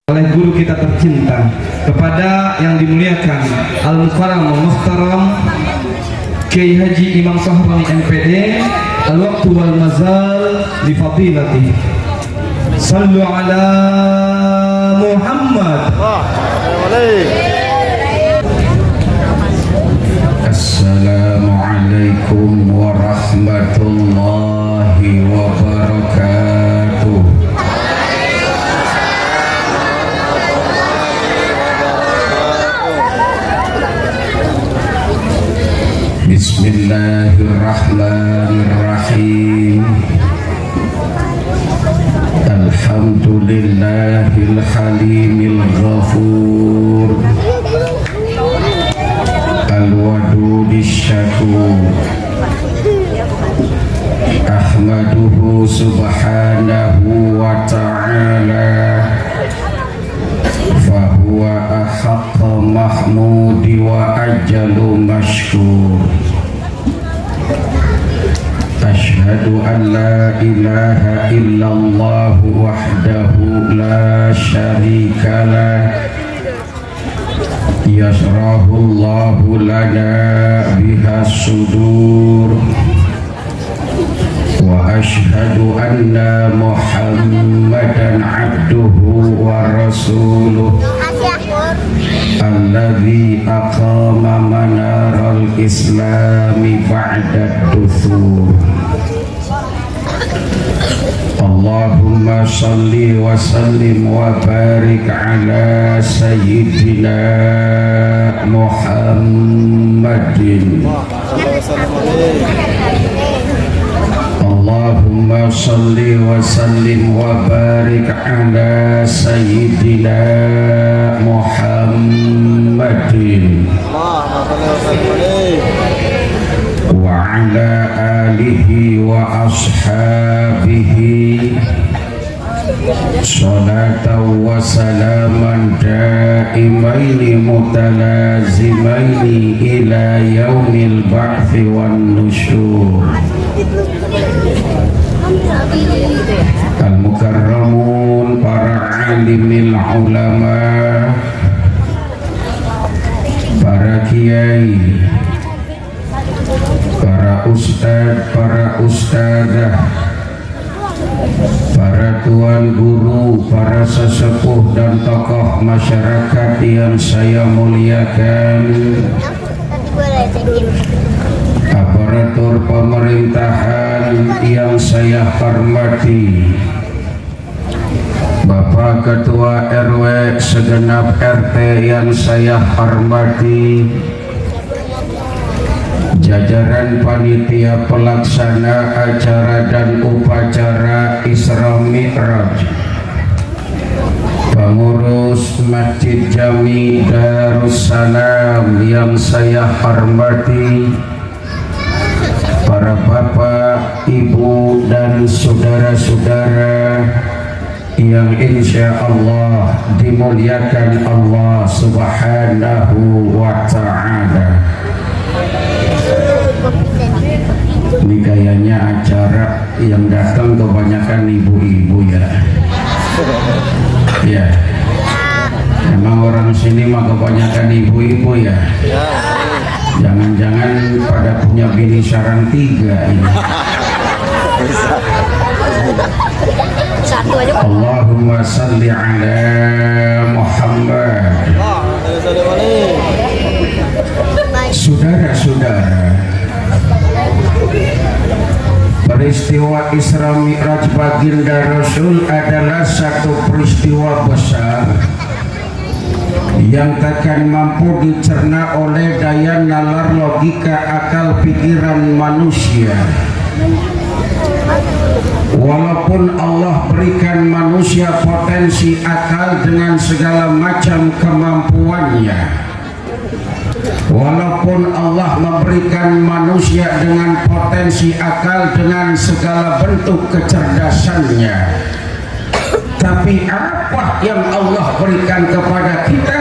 oleh guru kita tercinta, kepada yang dimuliakan Al-Mukarram Muhtaram Kiai Haji Imam Sohroni MPD, al-waqtu wal mazal li fadilati. Sallu ala Muhammad. Assalamualaikum warahmatullahi wabarakatuh. Bismillahirrahmanirrahim. Alhamdulillahil halimil ghafur, al-wadudis syakur. Ahmaduhu subhanahu wa ta'ala, fahuwa ahaqqa mahmudi wa ajalu mashkur. Ashhadu an la ilaha illallah wahdahu la syarika lah, yasrahu Allahu lana biha sudur. Wa ashhadu anna Muhammadan abduhu wa rasuluh, alladzi aqama manaral islami ba'da duthur. Allahumma salli wa sallim wa barik ala sayyidina Muhammadin. Allahumma salli wa sallim wa barik ala sayyidina Muhammadin wa ala alihi wa ashabihi salatan wa salaman daimaini mutalazimaini ila yaumil ba'thi wan nusyur. Al-mukarramun, para alimil ulama, para kiai, para ustadz, para ustadzah, para tuan guru, para sesepuh dan tokoh masyarakat yang saya muliakan, aparatur pemerintahan yang saya hormati, Bapak Ketua RW segenap RT yang saya hormati, jajaran panitia pelaksana acara dan upacara Isra Mi'raj, pengurus Masjid Jami Darussalam yang saya hormati, para bapak, ibu, dan saudara-saudara yang insya Allah dimuliakan Allah subhanahu wa ta'ala. Ini kayaknya acara yang datang kebanyakan ibu-ibu ya. Ya, emang orang sini mah kebanyakan ibu-ibu ya. Jangan-jangan pada punya bini sarang 3 ini. Allahumma salli ala Muhammad. Saudara-saudara, peristiwa Isra Mi'raj baginda Rasul adalah satu peristiwa besar yang takkan mampu dicerna oleh daya nalar logika akal pikiran manusia. Walaupun Allah berikan manusia potensi akal dengan segala macam kemampuannya, walaupun Allah memberikan manusia dengan potensi akal dengan segala bentuk kecerdasannya, tapi apa yang Allah berikan kepada kita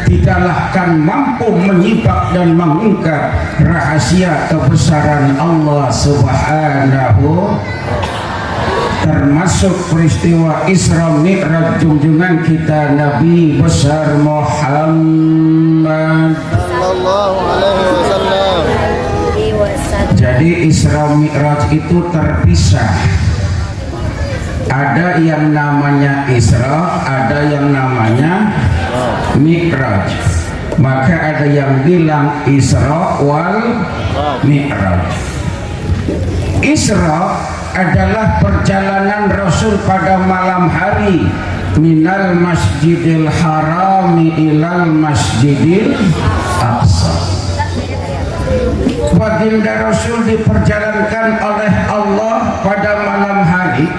tidaklah kan mampu menyibak dan mengungkap rahasia kebesaran Allah subhanahu termasuk peristiwa Isra Mi'raj junjungan kita Nabi besar Muhammad sallallahu alaihi wasallam. Jadi Isra Mi'raj itu terpisah. Ada yang namanya Isra, ada yang namanya Mi'raj. Maka ada yang bilang Isra wal Mi'raj. Isra adalah perjalanan Rasul pada malam hari minal masjidil harami ilal masjidil aqsa. Baginda Rasul diperjalankan oleh Allah pada malam hari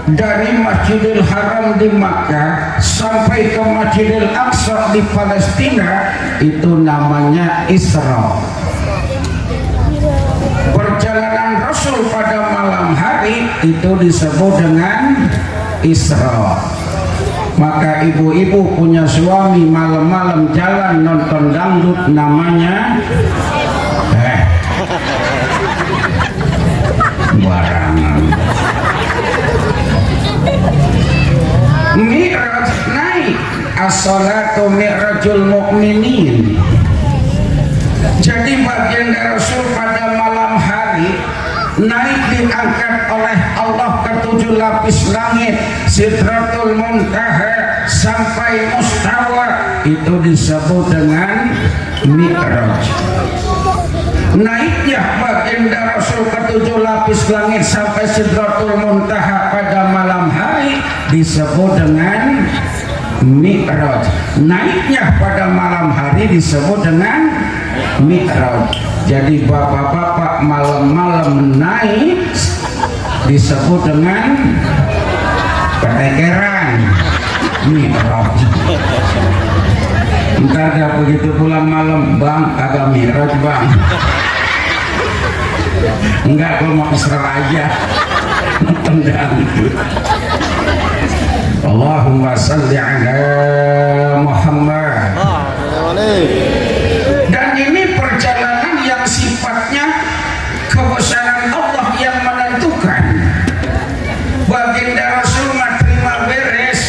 dari Masjidil Haram di Makkah sampai ke Masjidil Aqsa di Palestina, itu namanya Isra. Perjalanan Rasul pada malam hari itu disebut dengan Isra. Maka ibu-ibu punya suami malam-malam jalan nonton dangdut, namanya barangan. Mi'raj naik, as-salatu mi'rajul mu'minin. Jadi baginda Rasul pada malam hari naik diangkat oleh Allah ke 7 lapis langit, Sidratul Muntaha sampai Mustawa, itu disebut dengan Mi'raj. Naiknya baginda Rasul ke 7 lapis langit sampai Sidratul Muntaha pada malam hari disebut dengan Mi'raj. Naiknya pada malam hari disebut dengan Mi'raj. Jadi bapak-bapak malam-malam naik disebut dengan ketekeran Mi'raj. Entar dah begitu pulang malam, bang agak Mi'raj bang. Enggak, gue mau Isra aja. Tendang. Allahumma salli ala Muhammad. Dan ini perjalanan yang sifatnya kebesaran Allah yang menentukan. Baginda Rasul terima beres,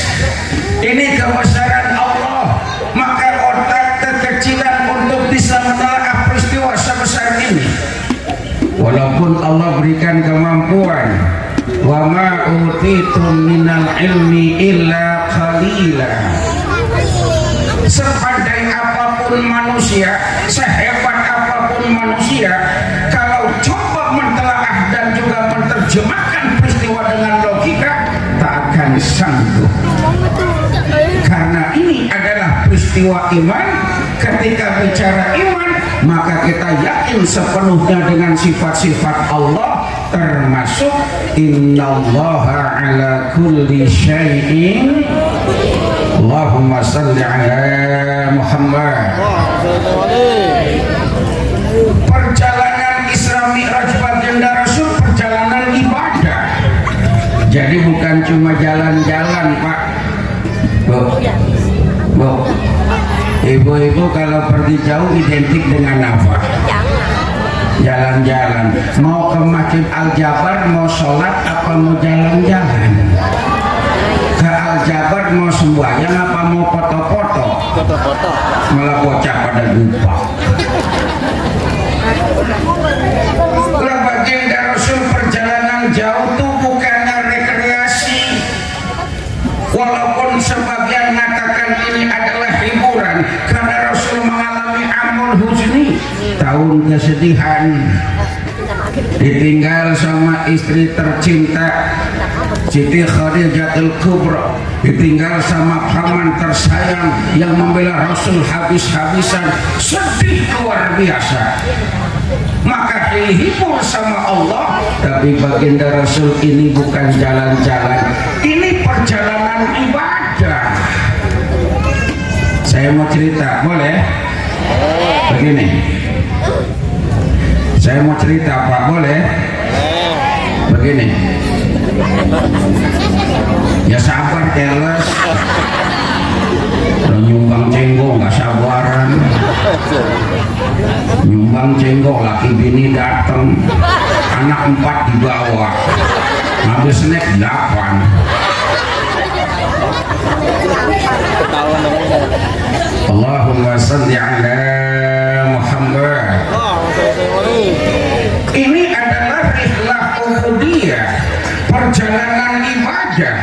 ini kebesaran Allah, maka otak kekecilan untuk bisa menelaah peristiwa sebesar ini. Walaupun Allah berikan kemampuan, wa ma utitum minal ilmi illa qalila. Sepandai apapun manusia, sehebat apapun manusia, kalau coba mentelaah dan juga menerjemahkan peristiwa dengan logika, tak akan sanggup. Karena ini adalah peristiwa iman. Ketika bicara iman, maka kita yakin sepenuhnya dengan sifat-sifat Allah, termasuk innallaha ala kulli syai'in. Allahumma salli ala Muhammad. Perjalanan Isra Mi'raj baginda Rasul perjalanan ibadah. Jadi bukan cuma jalan-jalan, Pak. Bu, ibu-ibu kalau pergi jauh identik dengan apa? Jalan-jalan. Mau ke Masjid Al-Jabar mau sholat apa mau jalan-jalan? Ke Al-Jabar mau sembahyang apa mau foto-foto? Foto-foto. Malah bocah pada lupa. Lah baginda Rasul perjalanan jauh tuh bukannya rekreasi. Walaupun sebagian mengatakan ini adalah hiburan, karena Rasul mengalami amul huzni, tahun kesedihan, ditinggal sama istri tercinta Siti Khadijatul Kubra, ditinggal sama paman tersayang yang membela Rasul habis-habisan, sedih luar biasa. Maka dihibur sama Allah. Tapi baginda Rasul ini bukan jalan-jalan, ini perjalanan ibadah. Saya mau cerita, boleh? Begini, saya mau cerita Pak, boleh? Begini, ya sabar keles, nyumbang cenggo nggak sabaran, nyumbang cenggo laki bini datang, anak 4 dibawa, ngambil snack 8. Ketahuan namanya. Allahumma salli ala Muhammad. Ini adalah rihlah ubudiyah, perjalanan ibadah.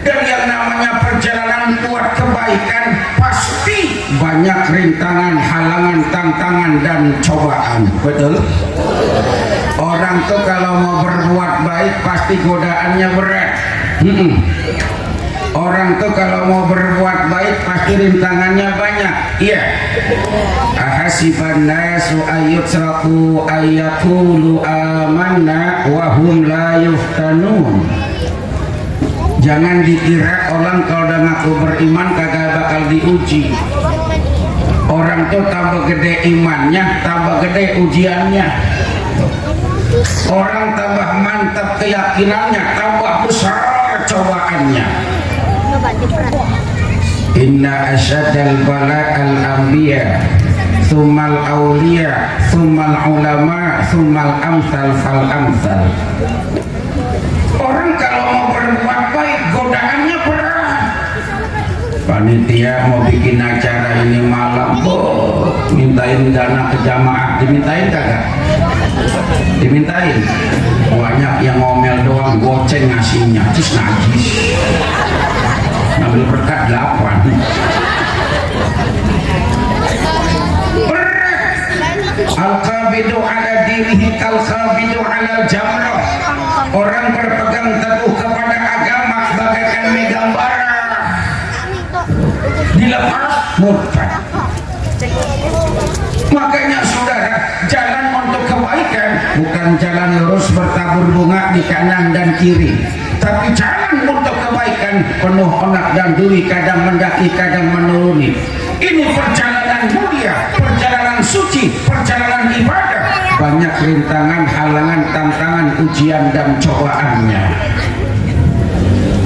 Dan yang namanya perjalanan buat kebaikan pasti banyak rintangan, halangan, tantangan dan cobaan. Betul? Orang tuh kalau mau berbuat baik pasti godaannya berat. Orang tuh kalau mau berbuat baik pasti rintangannya banyak. Iya. Ahasiban nasu ayyutraku ayyaqulu amanna wa hum la yuftanun. Jangan dikira orang kalau udah ngaku beriman kagak bakal diuji. Orang tuh tambah gede imannya, tambah gede ujiannya. Orang tambah mantap keyakinannya, tambah besar cobaannya. Inna asyadal bala'al anbiya thummal awliya thummal ulama thummal amsal fal amsal. Orang kalau mau berbuat baik godaannya berat. Panitia mau bikin acara ini malam, mintain dana ke jamaah, dimintain kagak? Dimintain. Banyak yang ngomel doang, goceng ngasihnya, cis najis. Ngambil berkat 8. Berat. Al-qabidu ala dirihi kal-qabidu ala jamrah. Orang berpegang teguh kepada agama bagaikan megang bara, dilepas murtad. Makanya saudara, jalan untuk kebaikan bukan jalan lurus bertabur bunga di kanan dan kiri, tapi jalan untuk kebaikan penuh onak dan duri, kadang mendaki kadang menuruni. Ini perjalanan mulia, perjalanan suci, perjalanan ibadah. Banyak rintangan, halangan, tantangan, ujian dan cobaannya.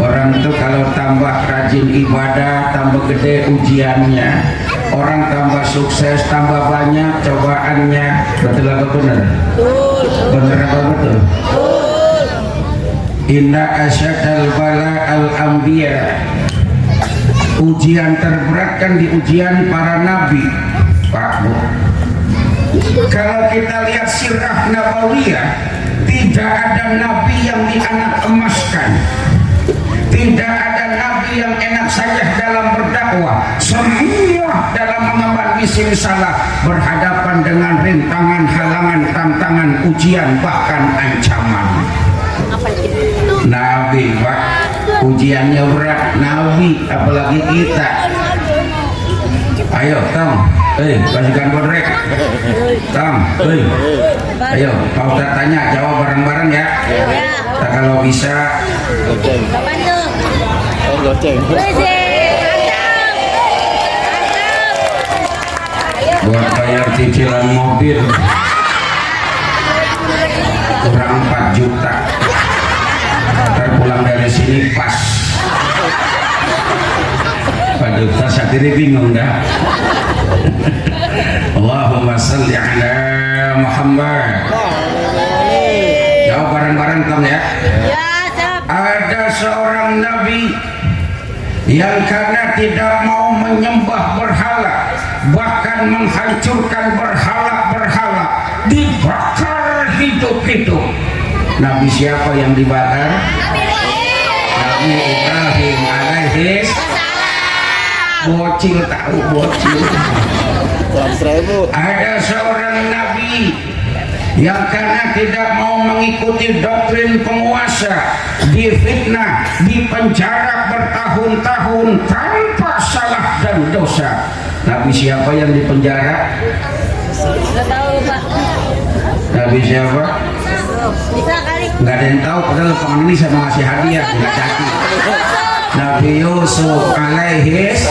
Orang itu kalau tambah rajin ibadah, tambah gede ujiannya. Orang tambah sukses, tambah banyak cobaannya. Betul apa benar? Benar apa betul? Inna asyadal bala'al anbiya. Ujian terberat kan di ujian para nabi, Pak Bu. Kalau kita lihat sirah nabawiyah, tidak ada nabi yang dianak emaskan, tidak ada nabi yang enak saja dalam berdakwah. Semua dalam mengemban misi risalah berhadapan dengan rintangan, halangan, tantangan, ujian, bahkan ancaman. Nabi Pak, ujiannya berat. Nabi, apalagi kita. Ayo Tom, kasihkan bodrek. Tom, ayo Pak Ustadz tanya, jawab bareng-bareng ya. Kita kalau bisa Goceng. Oh, goceng. buat bayar cicilan mobil kurang 4 juta. Ntar pulang dari sini pas. Pak Ustadz sendiri bingung dah. Allahumma salli ala Muhammad. Jawab bareng-bareng Tom ya. Ada seorang nabi yang karena tidak mau menyembah berhala, bahkan menghancurkan berhala-berhala, dibakar hidup-hidup. Nabi siapa yang dibakar? Nabi Ibrahim alaihis. Bocil tahu bocil. Ada seorang nabi yang karena tidak mau mengikuti doktrin penguasa, difitnah, dipenjara bertahun-tahun tanpa salah dan dosa. Nabi siapa yang dipenjara? Nggak tahu Pak. Nabi siapa? Bisa kali. Nggak ada yang tahu, padahal pengen ini sama ngasih hadiah nggak jadi. Nabi Yusuf alaihis.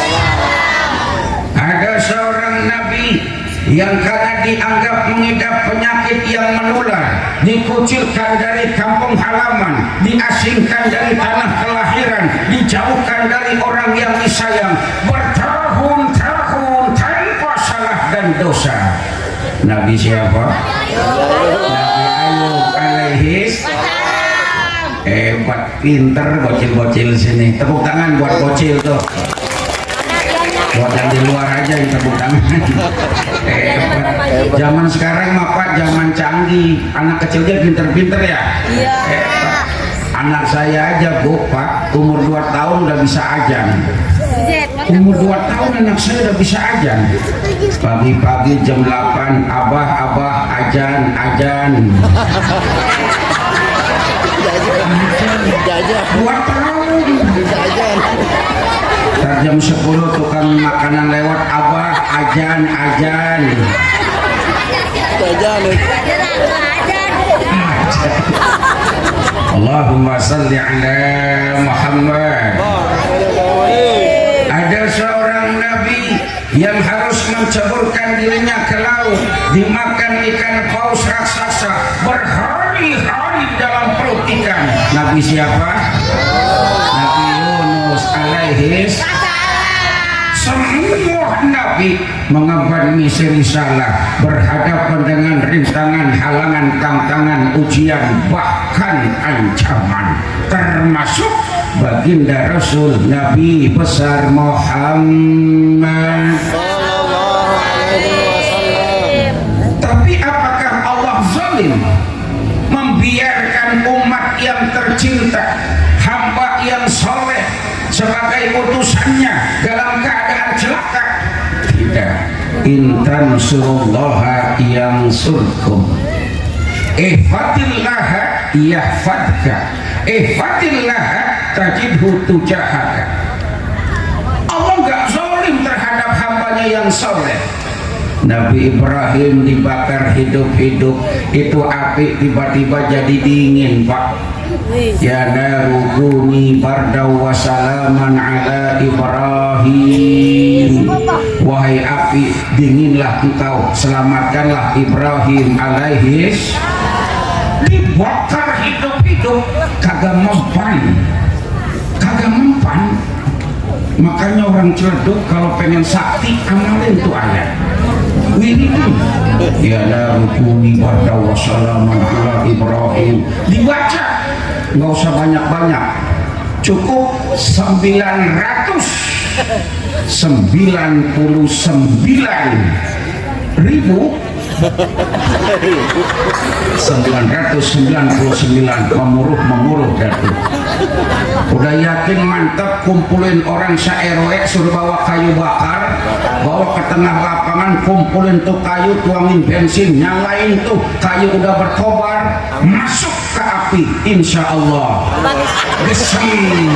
Ada seorang nabi yang karena dianggap mengidap penyakit yang menular, dikucilkan dari kampung halaman, diasingkan dari tanah kelahiran, dijauhkan dari orang yang disayang, bertahun-tahun tanpa salah dan dosa. Nabi siapa? Nabi Ayub alaihis. Hebat, pinter bocil-bocil sini. Tepuk tangan buat bocil tuh. Buat yang di luar aja yang tepuk tangan. Hebat. Zaman sekarang mah Pak, zaman canggih. Anak kecil aja pinter-pinter ya. Iya. Hebat. Anak saya aja Bu Pak, umur 2 tahun udah bisa ajan. Umur 2 tahun anak saya udah bisa ajan. Pagi-pagi jam 8, abah ajan. Jajan. 2 tahun. Jajan. Ntar jam 10 tukang makanan lewat, abah ajan. Jajan. Allahumma salli ala Muhammad. Ada seorang nabi yang harus menceburkan dirinya ke laut, dimakan ikan paus raksasa berhari-hari dalam perut ikan. Nabi siapa? Nabi Yunus alaihi. Semua nabi mengemban misi risalah, berhadapan dengan rintangan, halangan, tantangan, ujian, bahkan ancaman, termasuk baginda Rasul Nabi besar Muhammad. Tapi apakah Allah zalim membiarkan umat yang tercinta, hamba yang soleh sebagai utusannya dalam keadaan celaka? Tidak. Intan surullaha yang surkum, ihfadillaha yahfadka, ihfadillaha tajidhu tujahaka. Allah nggak zalim terhadap hambanya yang soleh. Nabi Ibrahim dibakar hidup-hidup, itu api tiba-tiba jadi dingin Pak. Ya narukuni bardaw wa salaman ala Ibrahim. Wahai api, dinginlah engkau, selamatkanlah Ibrahim alaihis. Dibakar hidup-hidup, kagak mempan. Makanya orang Ciledug kalau pengen sakti amalin tuh ayat. Wiridin ya narukuni bardaw wa salaman ala Ibrahim. Dibaca, nggak usah banyak-banyak, cukup 999 memuruh datu. Udah yakin mantap, kumpulin orang se-RW, suruh bawa kayu bakar, bawa ke tengah lapangan, kumpulin tuh kayu, tuangin bensin, nyalain tuh kayu, udah berkobar, masuk ke api, insya Allah gesing.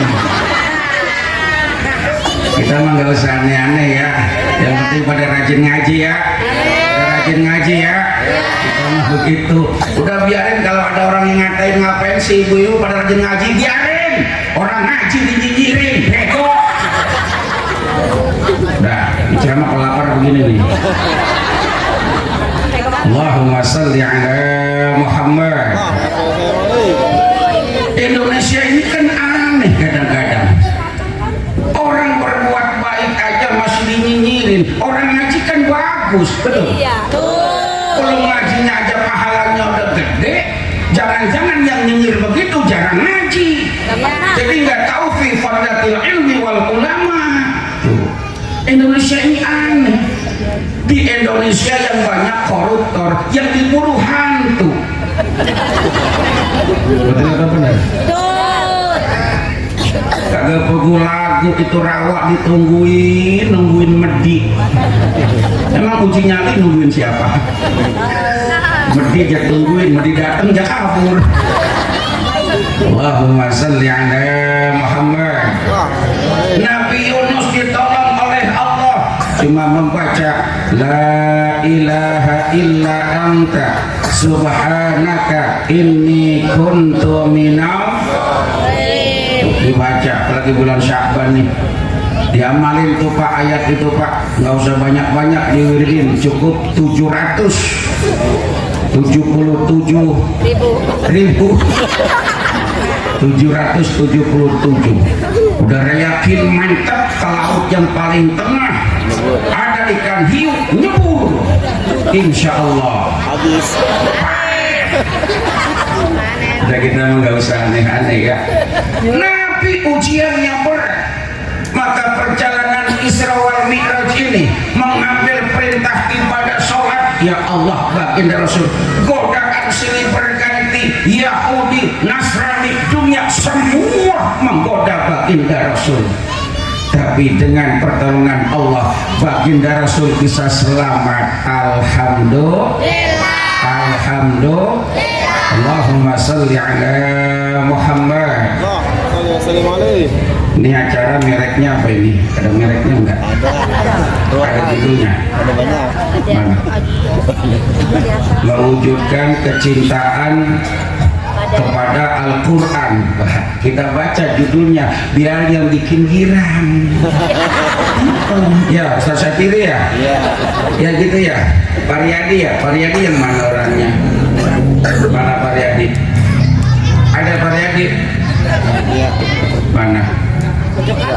Kita mah gak usah aneh-aneh ya, yang penting pada rajin ngaji ya. Kita mah begitu. Udah biarin kalau ada orang yang ngatain ngapain si ibu-ibu pada rajin ngaji, biarin. Orang ngaji dinyinyirin, bego. Udah, ceramah kalau lapar begini nih. Allahumma salli ala Muhammad. Indonesia ini kan aneh kadang-kadang. Orang berbuat baik aja masih dinyinyirin. Orang ngaji kan bagus, betul? Iya. Kalau ngajinya aja pahalanya udah gede, jangan-jangan yang nyinyir begitu jarang ngaji. Jadi nggak tahu fi fadlatil ilmi wal ulama. Indonesia ini aneh. Di Indonesia yang banyak koruptor, yang dibunuh hantu. Betul atau benar? Kagak perlu lagu itu rawa nungguin medi. Emang uji nyali nungguin siapa? Medi aja tungguin, medi dateng aja kabur. Allahumma salli ala Muhammad. Nabi Yunus ditolong oleh Allah cuma membaca la ilaha illa anta subhanaka inni kuntu minal. Dibaca lagi bulan Sya'ban nih, diamalin tuh Pak ayat itu Pak, nggak usah banyak-banyak, diwiridin, cukup 777.777. Udah yakin mantap ke laut yang paling tengah ada ikan hiu, nyebur, insya Allah Habis. Udah kita mah nggak usah aneh-aneh ya. Nabi ujiannya berat, maka perjalanan Isra wal Mi'raj ini mengambil perintah ibadah sholat. Ya Allah, baginda Rasul, godaan silih berganti, Yahudi, Nasrani, dunia semua menggoda baginda Rasul. Tapi dengan pertolongan Allah, baginda Rasul bisa selamat. Alhamdulillah. Alhamdulillah. Allahumma salli ala Muhammad. Ini acara mereknya apa ini? Ada mereknya enggak? Ada judulnya? Ada banyak. Mana? Mewujudkan kecintaan kepada Al-Quran. Kita baca judulnya biar yang bikin girang. Ya, Ustaz Syafiri ya? Ya gitu ya. Pariyadi ya? Pariyadi yang mana orangnya? Mana Pariyadi? Ada Pariyadi? Mana?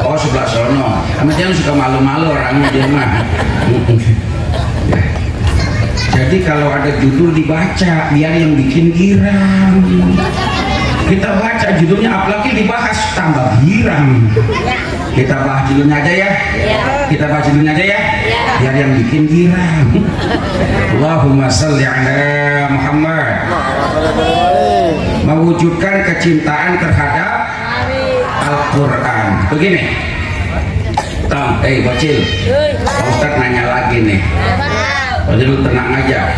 Oh, sebelah sono. Sama dia suka malu-malu orangnya dia mah. Jadi kalau ada judul dibaca biar yang bikin girang. Kita baca judulnya, apalagi dibahas tambah girang. Kita bahas judulnya aja ya. Kita bahas judulnya aja ya. Biar yang bikin girang. Allahumma salli ala Muhammad. Mewujudkan kecintaan terhadap Al-Quran. Begini, Tom, bocil, Pak Ustadz nanya lagi nih. Bocil lu tenang aja.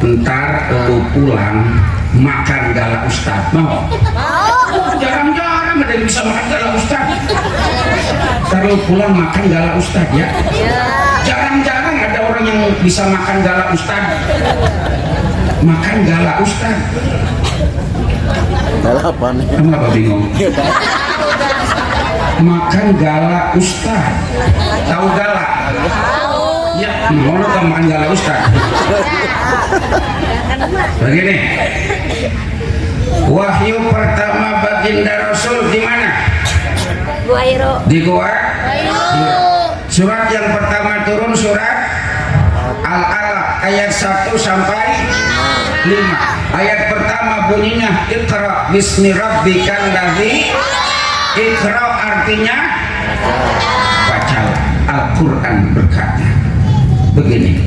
Ntar lu pulang makan gala Ustadz, mau? Jarang-jarang ada yang bisa makan gala Ustadz. Ntar lu pulang makan gala Ustadz ya. Jarang-jarang ada orang yang bisa makan gala Ustadz. Makan gala Ustadz. Gala apa nih? Kamu apa bingung? Makan gala Ustaz. Tahu gala? Ya, mau kamu makan gala Ustaz. Begini. Wahyu pertama baginda Rasul di mana? Di Gua. Surat yang pertama turun surat Al-Alaq ayat 1 sampai 5. Ayat pertama bunyinya Iqra bismi rabbikal ladzi. Iqra artinya bacalah. Al-Quran berkata begini,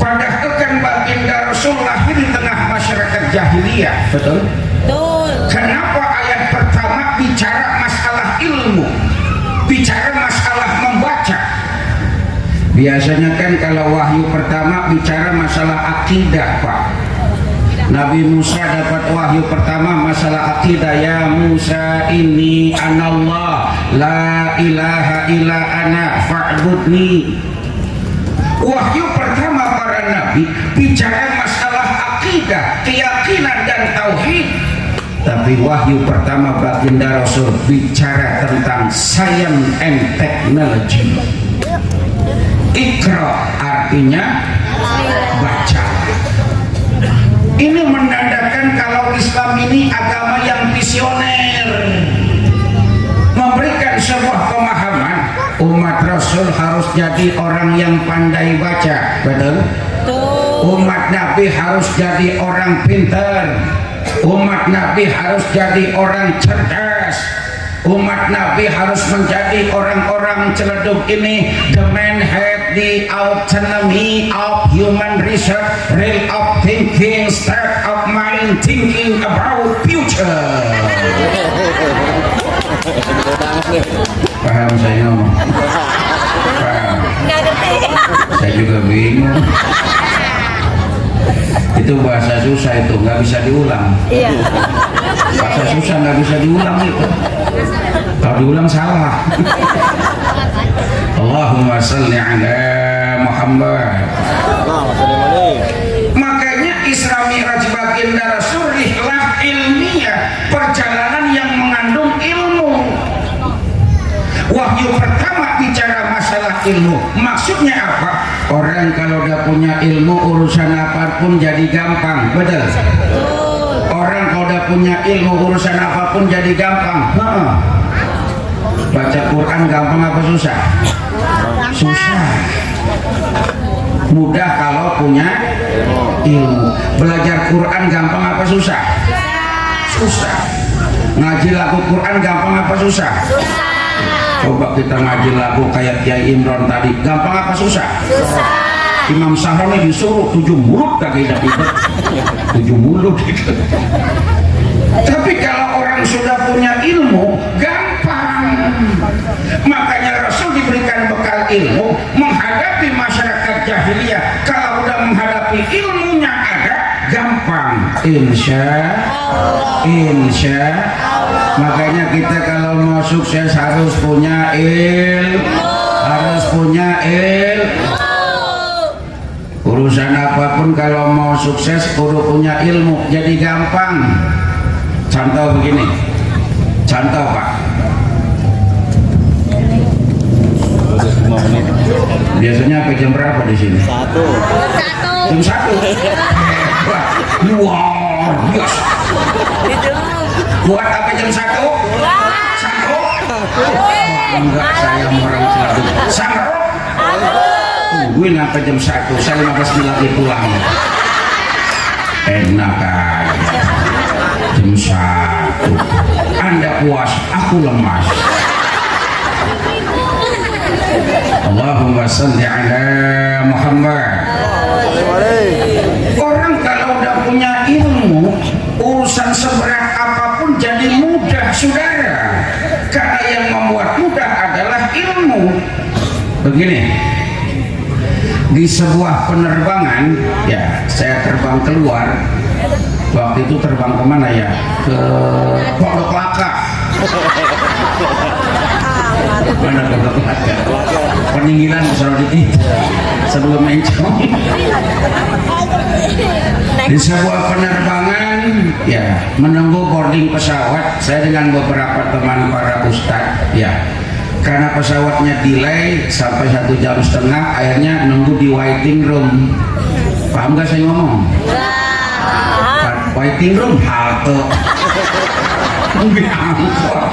padahal kan baginda Rasul lahir di tengah masyarakat jahiliyah. Betul? Kenapa ayat pertama bicara masalah ilmu, bicara masalah membaca? Biasanya kan kalau wahyu pertama bicara masalah akidah, Pak. Nabi Musa dapat wahyu pertama masalah akidah. Ya Musa, ini anallah la ilaha illa ana fa'budni. Wahyu pertama para nabi bicara masalah akidah, keyakinan dan tauhid. Tapi wahyu pertama baginda Rasul bicara tentang science and technology. Iqra artinya baca. Ini menandakan kalau Islam ini agama yang visioner, memberikan sebuah pemahaman umat Rasul harus jadi orang yang pandai baca. Betul? Umat Nabi harus jadi orang pintar. Umat Nabi harus jadi orang cerdas. Umat Nabi harus menjadi orang-orang celeduk ini. The man had the autonomy of human research, real of thinking, state of mind, thinking about future. Paham saya ngomong? Paham? Saya juga bingung. Itu bahasa susah, itu nggak bisa diulang. Bahasa susah nggak bisa diulang itu. Kalau diulang salah. Allahumma salli ala Muhammad. Makanya Isra Mi'raj baginda Rasul rihlah ilmiah, perjalanan yang mengandung ilmu. Wahyu pertama bicara masalah ilmu. Maksudnya apa? Orang kalau udah punya ilmu, urusan apapun jadi gampang. Betul? Orang kalau udah punya ilmu, urusan apapun jadi gampang. Baca Quran gampang apa susah? Susah. Mudah kalau punya Ilmu. Belajar Quran gampang apa susah? Susah. Ngaji lagu Quran gampang apa susah? Coba kita ngaji lagu kayak Kiai Imron tadi, gampang apa susah? Imam Syahroni disuruh 7 mulut kagak dapat 7 mulut. Tapi kalau orang sudah punya ilmu gampang. Makanya Rasul diberikan bekal ilmu menghadapi masyarakat jahiliyah. Kalau udah menghadapi ilmunya ada, gampang. Insya Makanya kita kalau mau sukses harus punya urusan apapun kalau mau sukses kudu punya ilmu, jadi gampang. Contoh begini, contoh Pak, biasanya sampai jam berapa di sini? Jam 1. Wah, luar biasa. Buat apa jam 1? Enggak, saya orang selalu sangro. Tungguin sampai jam 1, saya 15 menit lagi pulang. Enak aja. Jam 1 Anda puas, aku lemas. Allahumma shalli ala Muhammad. Orang kalau udah punya ilmu, urusan seberat apapun jadi mudah, saudara. Karena yang membuat mudah adalah ilmu. Begini, di sebuah penerbangan, ya saya terbang keluar. Waktu itu terbang kemana ya? Ke Pondok Laka. Mana Pondok Laka? Peninggilan Seroditi sebelum Mencong. Di sebuah penerbangan, ya menunggu boarding pesawat, saya dengan beberapa teman para ustadz, ya karena pesawatnya delay sampai 1,5 jam, akhirnya nunggu di waiting room. Paham gak saya ngomong? Waiting room halte. Nunggu angkot.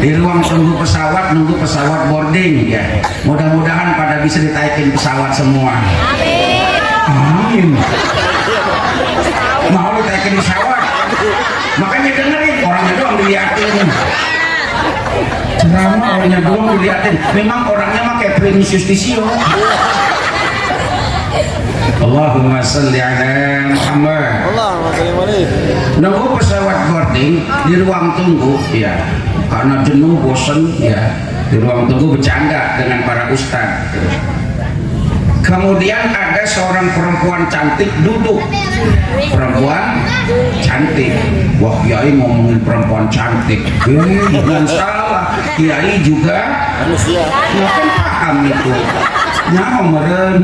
Di ruang tunggu pesawat boarding, ya mudah-mudahan pada bisa ditaikin pesawat semua. Amin. Mau ditaikin pesawat, makanya dengerin, orangnya doang dilihatin. Ceramah orangnya doang dilihatin. Memang orangnya mah kayak Primus Justisio. Allahumma shalli ala Muhammad. Nunggu pesawat boarding di ruang tunggu, ya karena jenuh bosen, ya di ruang tunggu bercanda dengan para ustadz. Kemudian ada seorang perempuan cantik duduk. Perempuan cantik. Wah, Kiai ngomongin perempuan cantik. Jangan salah, Kiai juga manusia. Kan paham itu. Nyameren.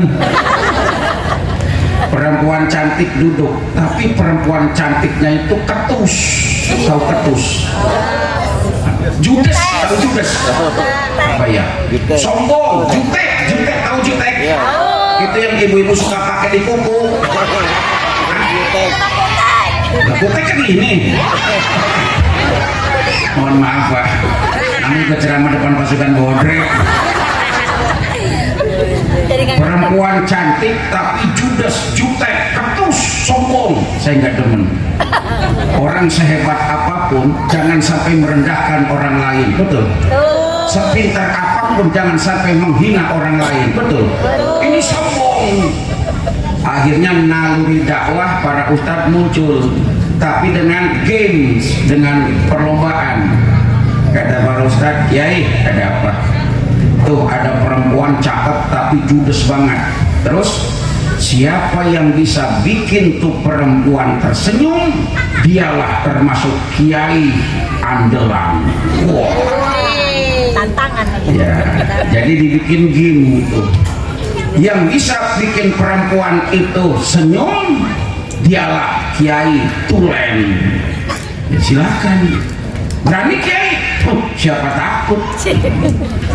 Perempuan cantik duduk, tapi perempuan cantiknya itu ketus. Tahu ketus? Judes, tahu judes? Apa ya? Sombong, jutek, tahu jutek? Itu yang ibu-ibu suka pakai di kuku. Jutek kan ini. Mohon maaf Pak, kami ke ceramah depan pasukan Bodrek. Perempuan cantik tapi judes, jutek, ketus, sombong, saya nggak demen. Orang sehebat apapun jangan sampai merendahkan orang lain, betul? Sepintar apapun jangan sampai menghina orang lain, betul? Ini sombong. Akhirnya naluri dakwah para ustadz muncul, tapi dengan games, dengan perlombaan. Kata para ustadz, Kiai ada apa? Tuh ada perempuan cakep tapi judes banget. Terus siapa yang bisa bikin tuh perempuan tersenyum, dialah termasuk Kiai andalan. Wow. Tantangan. Ya, jadi dibikin game itu. Yang bisa bikin perempuan itu senyum, dialah Kiai tulen. Ya, silakan. Berani Kiai? Siapa takut?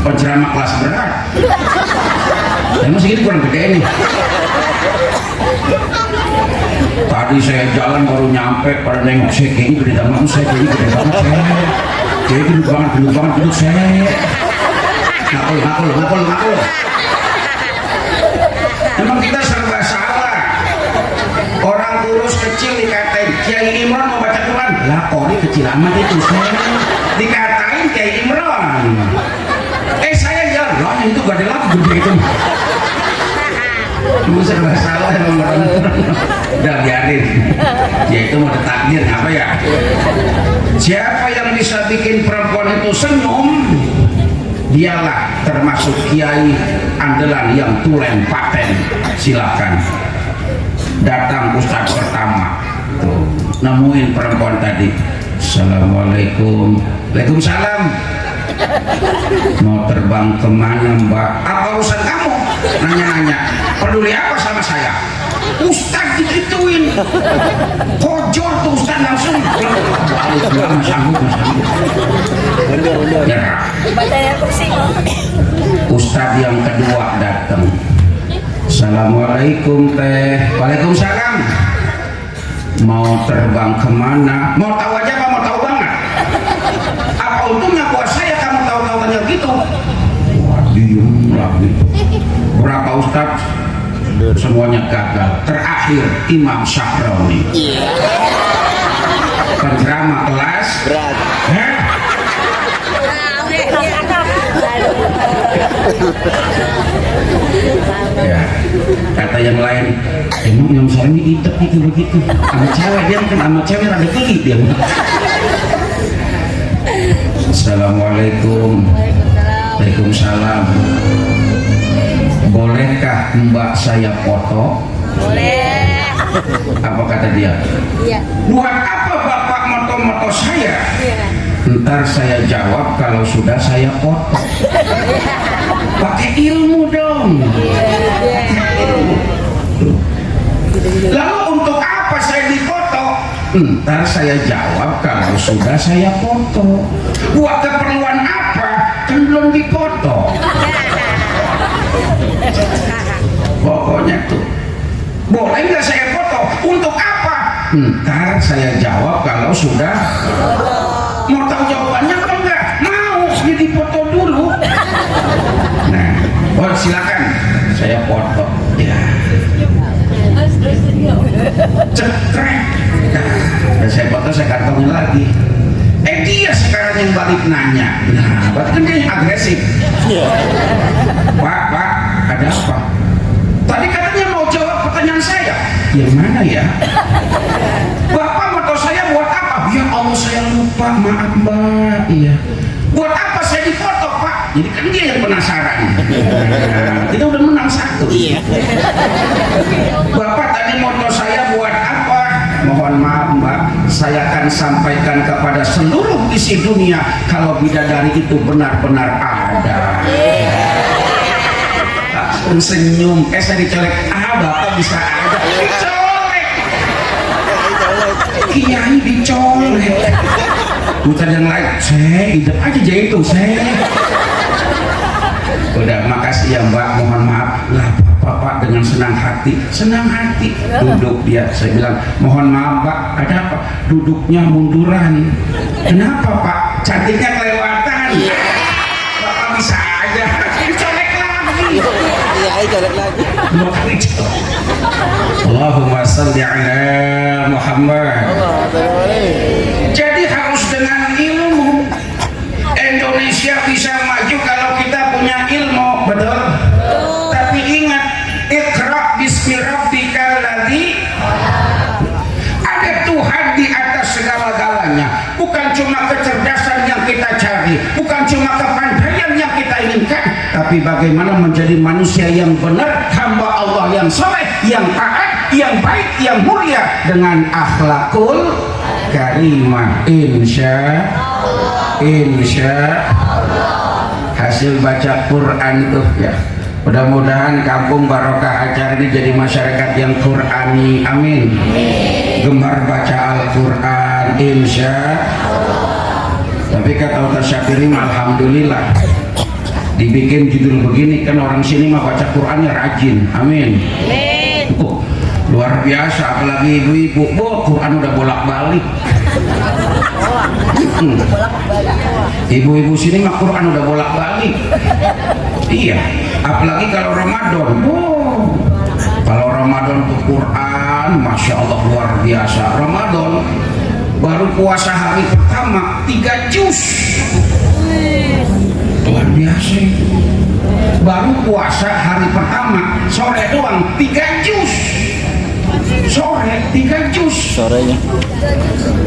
Penceramah kelas berat. Dan masih gitu kurang gede nih. Tadi saya jalan baru nyampe pada nengok saya kayaknya gede banget, saya kayaknya gede banget saya. Kayaknya gendut banget duduk saya. Ngakul. Emang kita serba salah. Orang kurus kecil dikatain Kiai Imron mau baca Quran, lah kori kecil amat itu saya dikatain Kiai Imron. Saya jalan, lah itu gak ada lagu gitu. Itu serba salah emang orang. Udah biarin. Ya itu mau takdir apa ya? Siapa yang bisa bikin perempuan itu senyum, dialah termasuk kiai andalan yang tulen paten. Silakan datang ustadz pertama tuh, nemuin perempuan tadi. Assalamualaikum. Waalaikumsalam. Mau terbang kemana mbak? Apa urusan kamu? Nanya-nanya. Peduli apa sama saya? Ustadz digituin. Kojor tuh ustadz langsung. Ya. Ustadz yang kedua datang. Assalamualaikum teh. Waalaikumsalam. Mau terbang kemana? Mau tahu aja apa mau tahu banget? Apa untungnya buat saya kamu tahu-tahu tanya gitu? Wah, diem lah gitu. Berapa ustadz? Semuanya gagal. Terakhir Imam Syahroni. Penceramah kelas Berat. Ya, kata yang lain, emang Imam Syahroni idep gitu begitu. Sama cewek dia kan sama cewek ada gigi dia. Assalamualaikum. Waalaikumsalam. Bolehkah mbak saya foto? Boleh. Apa kata dia? Iya. Buat apa bapak moto-moto saya? Iya. Ntar saya jawab kalau sudah saya foto. Pakai ilmu dong. Lalu untuk apa saya difoto? Ntar saya jawab kalau sudah saya foto. Buat keperluan apa? Kan belum difoto. Pokoknya tuh, boleh nggak saya foto? Untuk apa? Ntar saya jawab kalau sudah. Mau tahu jawabannya apa enggak? Mau, jadi foto dulu. Nah, silakan saya foto. Ya. Cekrek. Nah, saya foto, saya kantongin lagi. Dia sekarang yang balik nanya. Nah, berarti dia yang agresif. Pak, ada apa? Tadi katanya mau jawab pertanyaan saya. Yang mana ya? Bapak moto saya buat apa? Ya Allah saya lupa, maaf mbak. Iya. Buat apa saya difoto pak? Jadi kan dia yang penasaran. Kita udah menang satu. Iya. Bapak tadi moto saya buat apa? Mohon maaf mbak, saya akan sampaikan kepada seluruh isi dunia kalau bidadari itu benar-benar ada. Langsung senyum, saya dicolek, bapak bisa ada. Dicolek, kiai dicolek. Bukan yang lain, saya hidup aja itu, saya. Udah, makasih ya mbak, mohon maaf lah bapak dengan senang hati duduk dia. Saya bilang mohon maaf pak, ada apa? Duduknya munduran. Kenapa pak? Cantiknya kelewatan. Bapak bisa aja dicolek lagi. Iya, colek lagi. Dua kali colek. Allahumma salli ala Muhammad. Jadi harus dengan ilmu. Indonesia bisa maju kalau kita punya ilmu, betul? Tapi ingat, Iqra bismi rabbikal ladzi. Ada Tuhan di atas segala-galanya. Bukan cuma kecerdasan yang kita cari, bukan cuma kepandaian yang kita inginkan, tapi bagaimana menjadi manusia yang benar, hamba Allah yang saleh, yang taat, yang baik, yang mulia dengan akhlakul karimah. Insya hasil baca Quran tuh ya. Mudah-mudahan kampung barokah acara ini jadi masyarakat yang Qurani. Amin. Gemar baca Al-Quran. Insya. Tapi kata Ustaz Syafiri, alhamdulillah dibikin judul begini kan orang sini mah baca Qurannya rajin. Amin. Luar biasa, apalagi ibu-ibu, Quran udah bolak-balik. Ibu-ibu sini mah Quran udah bolak-balik. Iya, apalagi kalau Ramadan. Kalau Ramadan tuh Quran, Masya Allah luar biasa. Ramadan baru puasa hari pertama 3 juz, luar biasa. Baru puasa hari pertama sore doang 3 juz, sore 3 juz. Sorenya.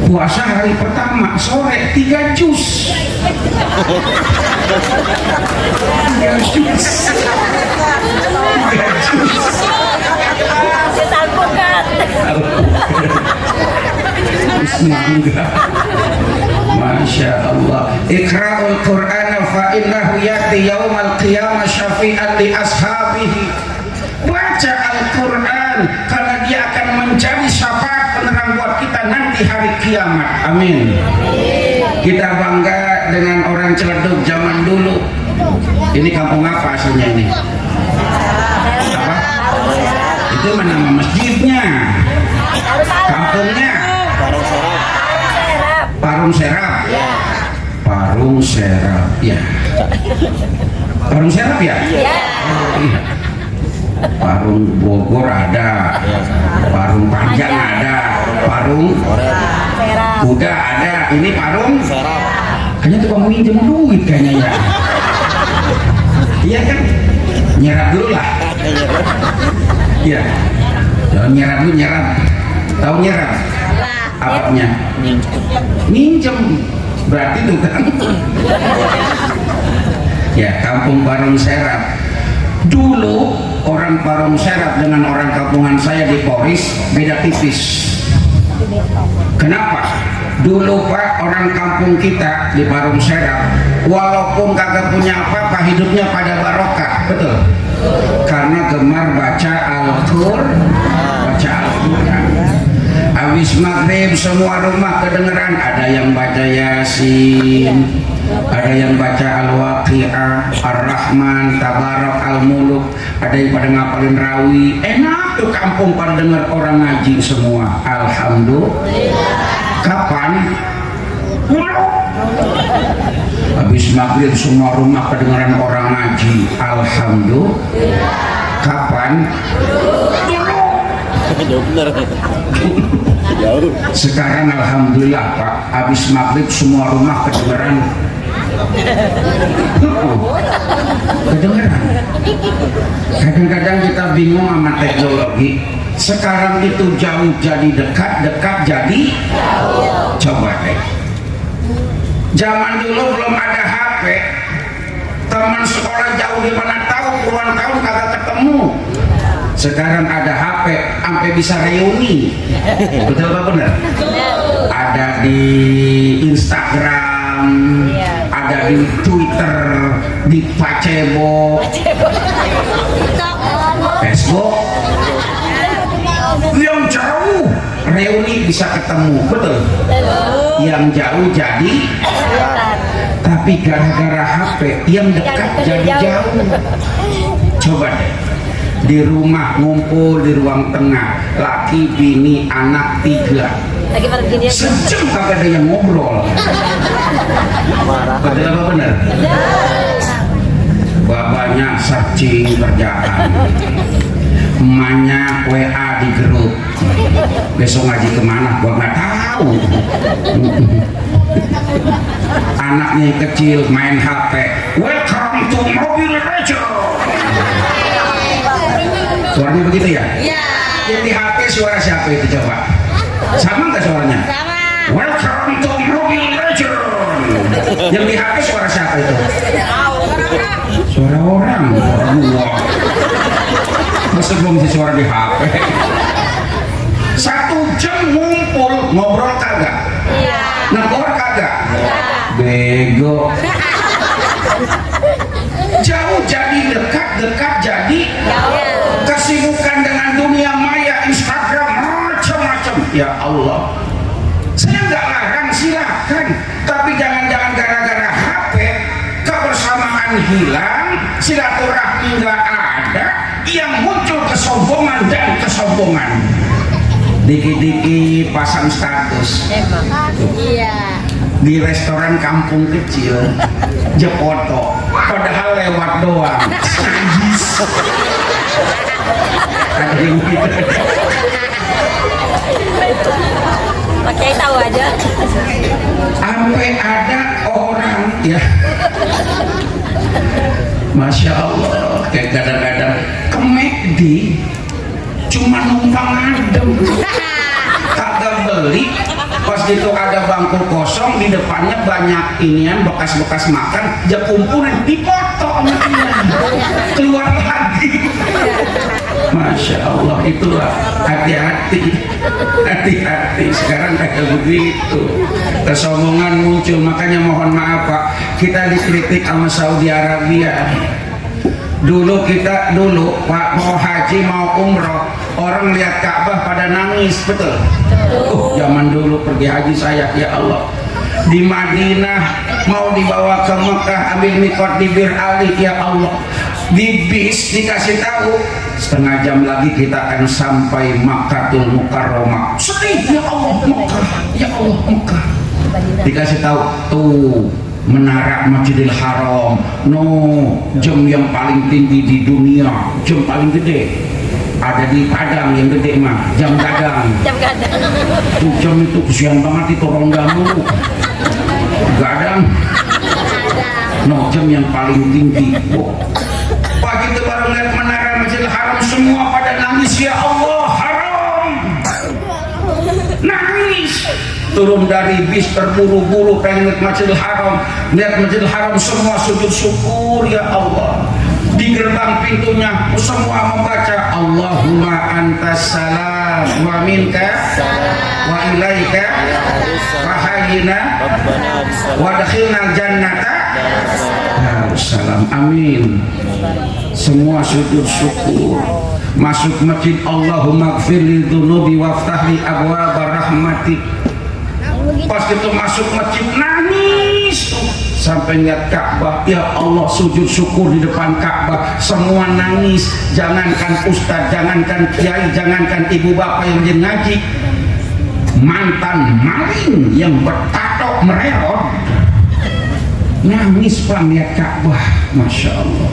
Puasa hari pertama sore 3 juz. 3 juz. 3 juz. Kita bukan. Bismillah. Masya Allah. Iqra'ul Qur'an fa innahu ya'ti yaumal qiyamah syafi'an li ashabihi. Baca Al-Quran karena dia akan menjadi syafaat penerang buat kita nanti hari kiamat. Amin. Kita bangga dengan orang Ciledug zaman dulu. Ini kampung apa aslinya ini? Apa? Itu mana nama masjidnya? Kampungnya? Parung Serap. Parung Serap. Ya. Parung Serap ya? Iya. Parung Bogor ada, Parung Panjang ada, Parung Kuda ada. Ini Parung kayaknya tukang minjem duit kayaknya ya. Iya kan? Nyerap dulu lah. Iya. Jangan nyerap dulu, nyerap. Tahu nyerap? Apanya? Minjem. Berarti tukang. Ya, kampung Parung Serap. Dulu orang Parung Serap dengan orang kampungan saya di Poris beda tipis. Kenapa? Dulu Pak, orang kampung kita di Parung Serap walaupun kagak punya apa-apa hidupnya pada barokah, betul? Karena gemar baca Al-Quran. Baca Al-Quran. Habis maghrib semua rumah kedengeran ada yang baca Yasin, ada yang baca Al-Waqi'ah, Ar-Rahman, Tabarak, Al-Muluk, ada yang pada ngapalin rawi. Enak tuh kampung pada denger orang ngaji semua. Alhamdulillah. Kapan? Habis maghrib semua rumah kedengeran orang ngaji. Alhamdulillah. Kapan? Jauh bener. Jauh. Sekarang alhamdulillah Pak, habis maghrib semua rumah kedengeran. Kedengeran. Kadang-kadang kita bingung sama teknologi. Sekarang itu jauh jadi dekat, dekat jadi jauh. Coba deh. Zaman dulu belum ada HP. Teman sekolah jauh di mana tahu, puluhan tahun kagak ketemu. Sekarang ada HP, sampai bisa reuni. Betul apa benar? Ada di Instagram, ada di Twitter, di Facebook, yang jauh reuni bisa ketemu, betul? Yang jauh jadi, tapi gara-gara HP yang dekat jadi jauh. Coba deh, di rumah ngumpul di ruang tengah, laki bini anak 3, sejam kagak ada yang ngobrol. Betul apa benar? Bapaknya searching kerjaan, emaknya WA di grup, besok ngaji kemana gua nggak tahu. Anaknya yang kecil main HP, welcome to Mobile Legends. Suaranya begitu ya? Iya. Yang di HP suara siapa itu coba? Sama nggak suaranya? Sama. Welcome to Mobile Legends. Yang di HP suara siapa itu? Suara orang. Suara gua. Masa belum bisa suara di HP? 1 jam ngumpul ngobrol kagak? Iya. Negor kagak? Bego. Jauh jadi dekat, dekat jadi jauh. Kesibukan dengan dunia maya, Instagram, macam-macam. Ya Allah, saya nggak larang, silakan, tapi jangan-jangan gara-gara HP kebersamaan hilang, silaturahmi nggak ada, yang muncul kesombongan dan kesombongan. Dikit-dikit pasang status. Iya. Di restoran kampung kecil, jepoto, padahal lewat doang. Ada yang gitu. Pakai tahu aja. Sampai ada orang ya, Masya Allah, kayak kadang-kadang ke McD cuma numpang adem, kagak beli. Pas gitu ada bangku kosong, di depannya banyak inian bekas-bekas makan, dia kumpulin, dipotong sama dia, keluar lagi. Masya Allah, itulah hati-hati, hati-hati. Sekarang kayak begitu, kesombongan muncul. Makanya mohon maaf Pak, kita dikritik sama Saudi Arabia. Dulu Pak mau haji mau umroh, orang lihat Ka'bah pada nangis, betul? Zaman dulu pergi haji saya, ya Allah, di Madinah mau dibawa ke Mekah ambil mikot di Bir Ali, ya Allah, di bis dikasih tahu setengah jam lagi kita akan sampai Makkahul Mukarramah. Sedih, ya Allah Mekah, ya Allah Mekah. Dikasih tahu tuh menara Masjidil Haram, no, jam yang paling tinggi di dunia, jam paling gede ada di Padang, yang gede mah jam gadang. Jam gadang. Tuh jam itu kesian banget, itu rongga mulu gadang, no, jam yang paling tinggi. Oh. Pagi itu baru lihat menara Masjidil Haram, semua pada nangis, ya Allah haram, nangis. Turun dari bis terburu-buru pengen lihat Masjidil Haram, lihat Masjidil Haram, semua sujud syukur, ya Allah. Di gerbang pintunya semua membaca Allahumma antas salam wa minka wa ilaika wa hayyina wa dakhilna jannata salam, amin. Semua sujud syukur, masuk masjid, Allahumma gfirli dhunubi waftahli abwaaba rahmatik. Pas itu masuk masjid nangis tuh, sampai lihat Ka'bah, ya Allah, sujud syukur di depan Ka'bah, semua nangis. Jangankan ustadz, jangankan kiai, jangankan ibu bapak yang jadi ngaji, mantan maling yang bertato mererot nangis Pak lihat Ka'bah. Masya Allah,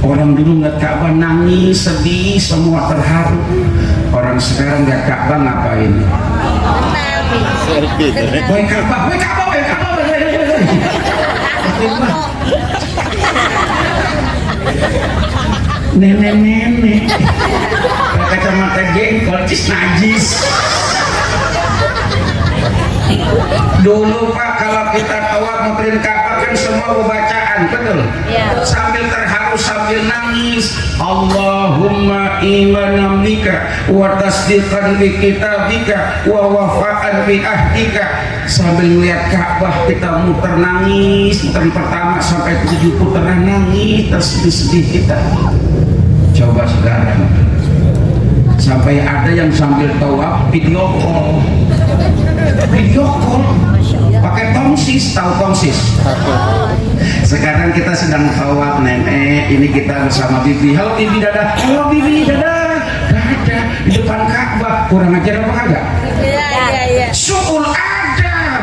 orang dulu lihat Ka'bah nangis, sedih, semua terharu. Orang sekarang lihat Ka'bah ngapain? Woi Ka'bah, woi Ka'bah, woi Ka'bah, nenek-nenek kacamata jengkol, cis najis. Dulu Pak, kalau kita tawaf muterin Ka'bah kan semua bacaan, betul? Ya. Sambil terharu, sambil nangis, Allahumma imanan bika wa tasdiqan bi kitabika wa wafa'an bi ahdika. Sambil melihat Ka'bah kita muter nangis, muter pertama sampai 7 putaran nangis, tersedih-sedih kita. Coba sekarang, sampai ada yang sambil tawaf video call pakai tongsis, tahu tongsis? Sekarang kita sedang tawaf nenek, ini kita bersama bibi. Halo bibi dadah, halo bibi dadah, dadah di depan Ka'bah. Kurang ajar apa kagak? Iya. Su'ul adab.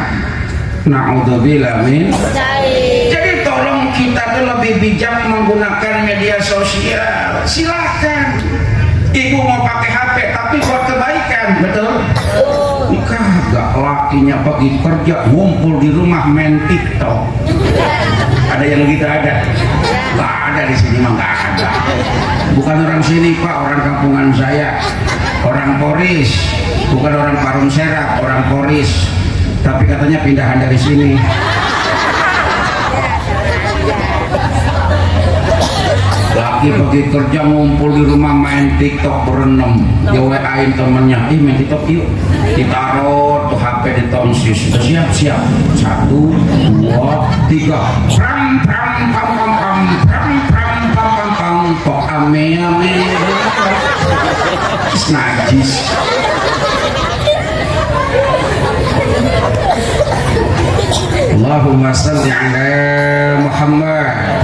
Na'udzubillah min. Jadi tolong kita tuh lebih bijak menggunakan media sosial. Silakan. Ibu mau pakai HP tapi buat kebaikan, betul? Kagak, lakinya pergi kerja ngumpul di rumah main TikTok. Ada yang gitu ada? Gak ada di sini mah, gak ada. Bukan orang sini Pak, orang kampungan saya, orang Poris, bukan orang Parung Serap, orang Poris. Tapi katanya pindahan dari sini. Laki pergi kerja ngumpul di rumah main TikTok berenam, dia WA-in temennya, main TikTok yuk. Ditaruh tuh HP di tongsis, sudah siap-siap, 1, 2, 3, pram pram pam pam pam, pram pram pam pam pam, kok ame najis. Allahumma salli ala Muhammad.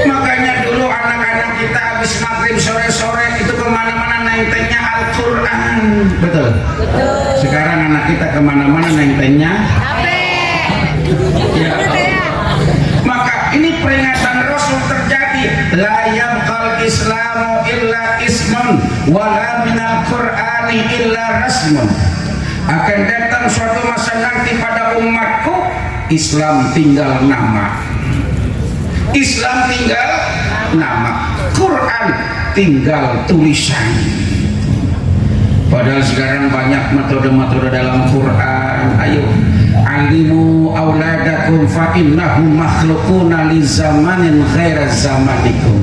Makanya dulu anak-anak kita habis maghrib sore-sore itu kemana-mana nentengnya Al-Quran, betul? Sekarang anak kita kemana-mana nentengnya ya. Maka ini peringatan Rasul terjadi, la yabqal islamu illa rasmun wala minal Qur'ani illa rasmun. Akan datang suatu masa nanti pada umatku, Islam tinggal nama, Islam tinggal nama, Quran tinggal tulisan. Padahal sekarang banyak metode-metode dalam Quran. Ayo, alimu auladakum fa innahum makhluquna li zamanin ghaira zamanikum.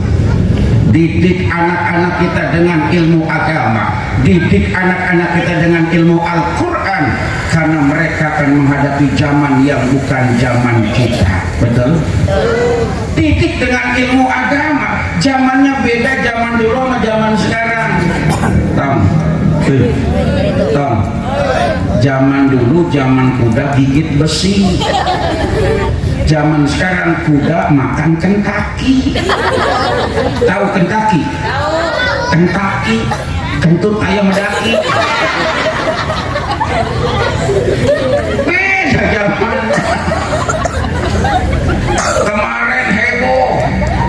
Didik anak-anak kita dengan ilmu agama, didik anak-anak kita dengan ilmu Al-Quran, karena mereka akan menghadapi zaman yang bukan zaman kita. Betul? Didik dengan ilmu agama, zamannya beda zaman dulu sama zaman sekarang. Tom, zaman dulu zaman kuda gigit besi, zaman sekarang kuda makan Kentucky. Tahu Kentucky? Kentucky, kentut ayam daki. Beda zaman. Kemarin heboh,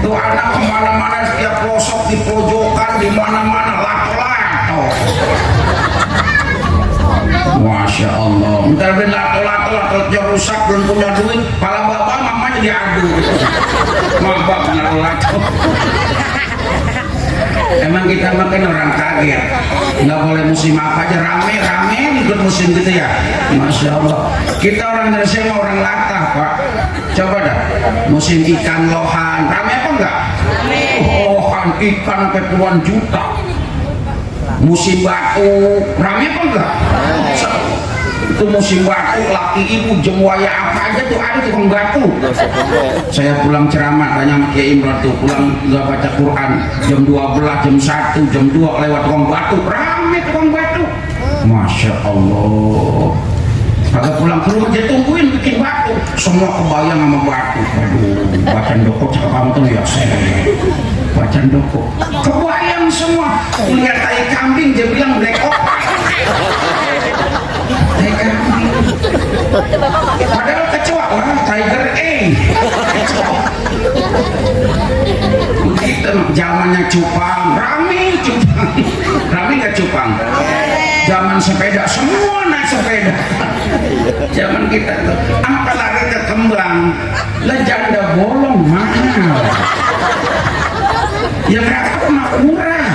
tuh anak kemana-mana, setiap pelosok di pojokan, di mana-mana lato-lato. Masya Allah. Bentar ben lato-lato rusak, belum punya duit, pala bapak mamanya diadu. Mabak lato-lato. Emang kita makan orang kaget, nggak boleh musim apa aja rame ikut musim gitu ya. Masya Allah. Kita orang Indonesia mah orang latah pak. Coba dah, musim ikan lohan rame apa enggak? Lohan ikan sampai puluhan juta. Musim batu rame apa enggak? Itu musim batu, laki ibu jemwaya apa aja tuh ada tukang batu. Saya pulang ceramah tanya Kiai Imran tuh, pulang nggak baca Quran jam 12, jam 1, jam 2 lewat tukang batu, rame tukang batu. Masya Allah. Agak pulang ke rumah dia tungguin bikin batu, semua kebayang sama batu. Aduh, bacaan doko cakap kamu tuh ya saya. Bacaan doko kebayang semua. Lihat tai kambing dia bilang black opak. Padahal kecoa, wah Tiger A. Kita zamannya cupang, rame cupang, rame nggak cupang? Zaman sepeda semua naik sepeda. Zaman kita tuh, apa lari ke kembang, lah janda bolong mahal. Yang rapat mah murah.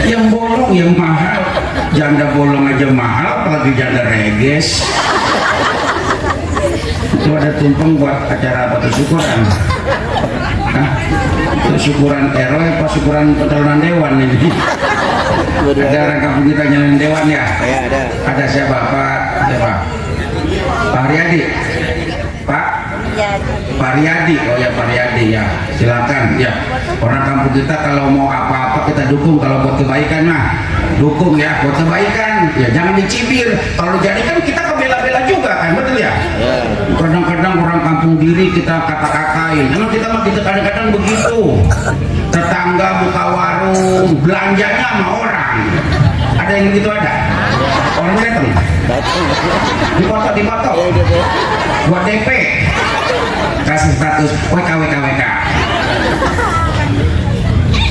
Yang bolong yang mahal, janda bolong aja mahal, apalagi janda reges. Itu ada tumpeng buat acara apa tuh, syukuran? Hah? Itu syukuran RW apa syukuran pencalonan dewan ini? Ada orang kampung kita nyalin dewan ya? Ya ada. Ada siapa Pak? Siapa? Pak Haryadi? Pak? Pak Riyadi, oh ya Pak Riyadi ya, silakan ya. Orang kampung kita kalau mau apa-apa kita dukung, kalau buat kebaikan mah dukung ya, buat kebaikan ya, jangan dicibir. Kalau jadi kan kita kebela-bela juga kan, betul ya? Kadang-kadang orang kampung diri kita kata-katain, emang kita mah kita kadang-kadang begitu. Tetangga buka warung, belanjanya sama orang. Ada yang begitu ada? Orang datang? Dipoto, buat DP. Kasih status WKWKWK.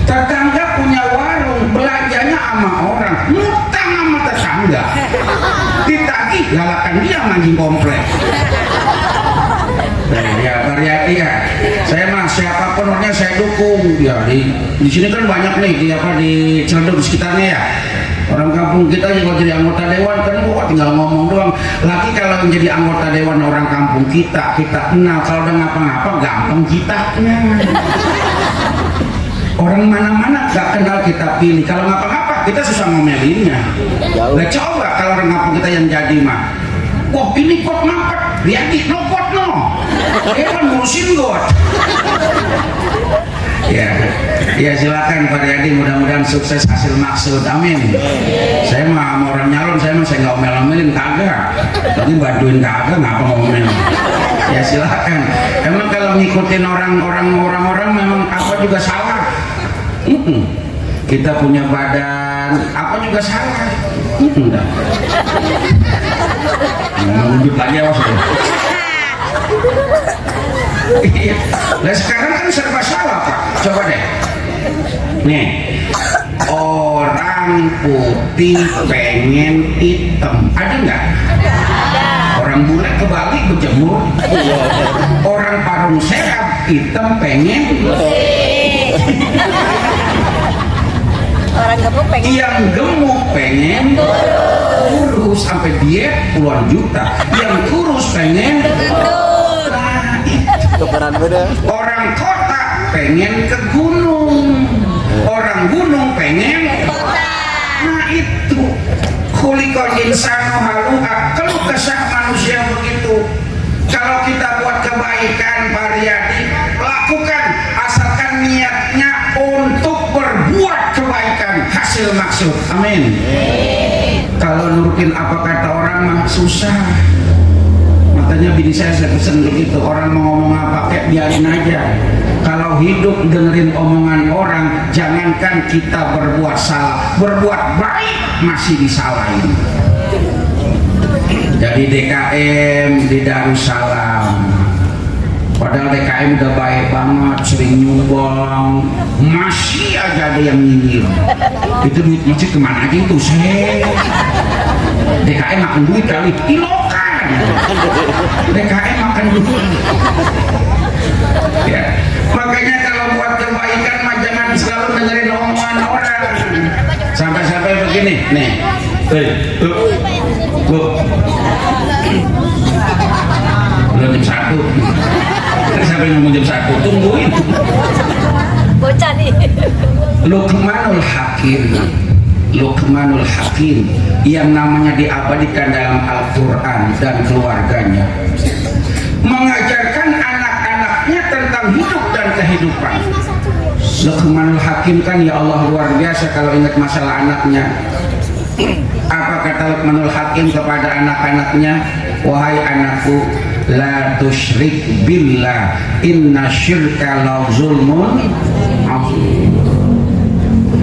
Tetangga punya warung, belanjanya sama orang, ngutang sama tetangga, ditagih galakan dia manjing komplek. Ya variasi ya, saya mah siapapun orangnya saya dukung ya. Di sini kan banyak nih di Ciledug di sekitarnya ya. Orang kampung kita juga jadi anggota dewan kan, kok tinggal ngomong doang. Lagi kalau yang jadi anggota dewan orang kampung kita kenal, kalau udah ngapa-ngapa gampang kita kenal. Orang mana-mana gak kenal kita pilih, kalau ngapa-ngapa kita susah ngomelinnya. Nah coba kalau orang kampung kita yang jadi mah, wah ini pot mampet, Riyadi no pot no, kan ngurusin got. Ya silakan Pak Riyadi, mudah-mudahan sukses hasil maksud, amin. Saya mah sama orang nyalon, saya nggak omel-omelin kagak, tapi bantuin kagak, ngapa ngomel. Ya silakan. Emang kalau ngikutin orang-orang memang apa juga salah. Kita punya badan, apa juga salah. Lanjut lagi awas ya. Nah sekarang kan serba salah Pak. Coba deh, Nih, orang putih pengen hitam, ada nggak? Orang bule ke Bali berjemur, orang parung serap hitam pengen, Orang gemuk pengen. yang gemuk pengen kurus sampai diet puluhan juta, yang kurus pengen. Nah, Keperan beda. orang kota pengen ke gunung, orang gunung pengen. Nah itu khuliqal insanu halu'a, keluh kesah manusia begitu. Kalau kita buat kebaikan Pak Riyadi, lakukan asalkan niatnya untuk berbuat kebaikan, hasil maksud. Amin. Kalau nurutin apa kata orang mah susah. Makanya bini saya pesen begitu, orang mau ngomong apa kayak biarin aja. Kalau hidup dengerin omongan orang, jangankan kita berbuat salah, berbuat baik masih disalahin. Jadi DKM di Darussalam, padahal DKM udah baik banget, sering nyumbang, masih aja ada yang nyinyir. Itu duit masjid kemana aja itu sih? DKM makan duit kali, ilokan. DKM makan duit. Ya, makanya kalau buat kebaikan mah jangan selalu dengerin omongan orang. Sampai-sampai begini, nih, tuh, belum jam 1. Tadi sampai ngomong jam 1, tungguin. Bocah nih. Luqmanul Hakim yang namanya diabadikan dalam Al-Quran dan keluarganya, mengajarkan anak-anaknya tentang hidup dan kehidupan. Luqmanul Hakim kan ya Allah luar biasa kalau ingat masalah anaknya. Apa kata Luqmanul Hakim kepada anak-anaknya? Wahai anakku, la tusyrik billah, inna syirka la zulmun azim.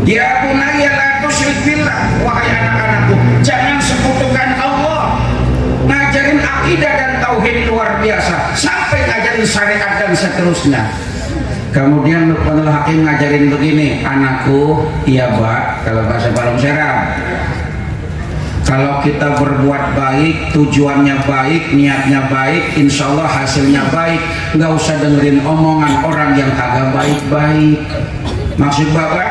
Ya bunayya la tusyrik billah, wahai anak-anakku, jangan sekutukan Allah. Ngajarin akidah dan tauhid luar biasa, sampai ngajarin syariat dan seterusnya. Kemudian Luqmanul Hakim ngajarin begini, anakku, iya Pak, kalau bahasa Parung Serap, kalau kita berbuat baik, tujuannya baik, niatnya baik, insya Allah hasilnya baik. Nggak usah dengerin omongan orang yang kagak baik-baik. Maksud Bapak,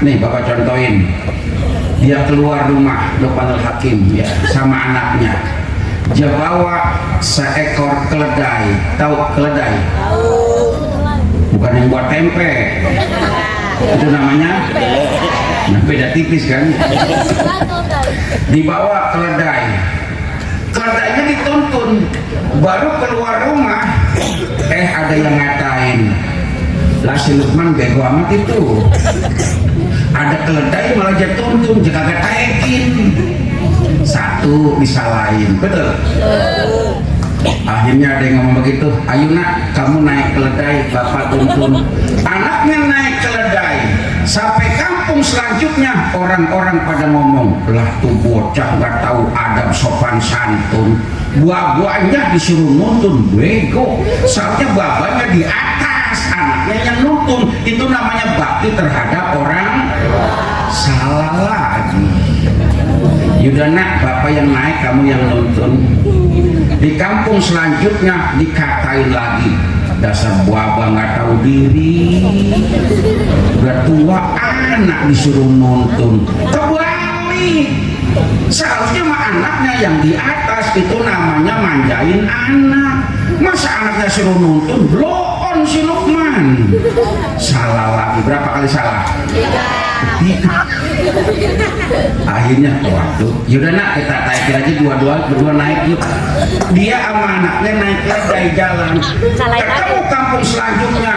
nih Bapak contohin, dia keluar rumah Luqmanul Hakim ya sama anaknya, dia bawa seekor keledai. Tahu keledai? Bukan yang buat tempe, itu namanya, nah beda tipis kan. Dibawa keledai, keledainya dituntun, baru keluar rumah, ada yang ngatain, lah si Luqman bego amat itu, ada keledai malah dia tuntun, jika gak taekin, satu disalahin, betul. Akhirnya ada yang ngomong begitu, ayo nak, kamu naik keledai, bapak tuntun. Anaknya naik keledai, sampai kampung selanjutnya orang-orang pada ngomong, lah tuh bocah gak tahu adab sopan santun, buah-buahnya disuruh nuntun, bego. Soalnya babanya di atas, anaknya yang nuntun, itu namanya bakti terhadap orang. Salah lagi. Yaudah nak, bapak yang naik, kamu yang nuntun. Di kampung selanjutnya dikatain lagi, dasar buaba nggak tahu diri, udah tua anak disuruh nuntun. Kebalik, seharusnya mah anaknya yang di atas, itu namanya manjain anak. Masa anaknya suruh nuntun, blow on si Luqman. Salah lagi, berapa kali salah? Akhirnya waduh, yaudah nak, kita naik lagi, berdua naik yuk. Dia sama anaknya naik lagi dari jalan, ketemu kampung selanjutnya,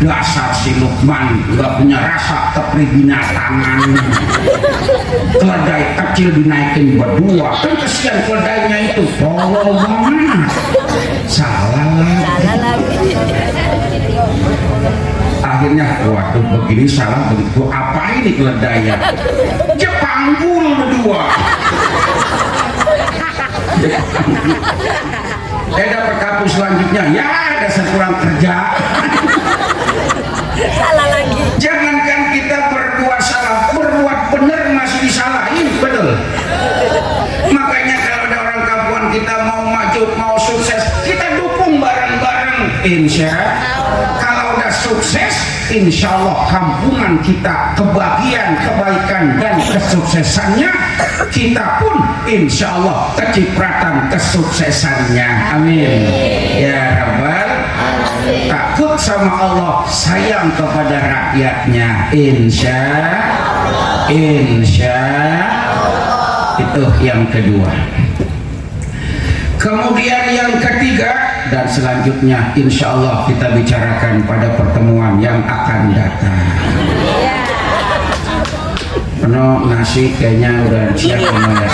dasar si Luqman gak punya rasa kepribinatangan. Keledai kecil dinaikin berdua, kan kesian keledainya itu, tolong banget. Salah lagi. Akhirnya waduh, begini salah begitu, apa ini keledainya? Dia panggul berdua. Dapat kampung selanjutnya, ya dasar kurang kerja. Salah lagi. Jangankan insya kalau udah sukses insya Allah kampungan kita kebahagiaan, kebaikan dan kesuksesannya, kita pun insya Allah kecipratan kesuksesannya. Amin ya rabbal alamin. Takut sama Allah, sayang kepada rakyatnya, insya itu yang kedua. Kemudian yang ketiga dan selanjutnya insya Allah kita bicarakan pada pertemuan yang akan datang. Penuh nasi kayaknya udah siap semuanya.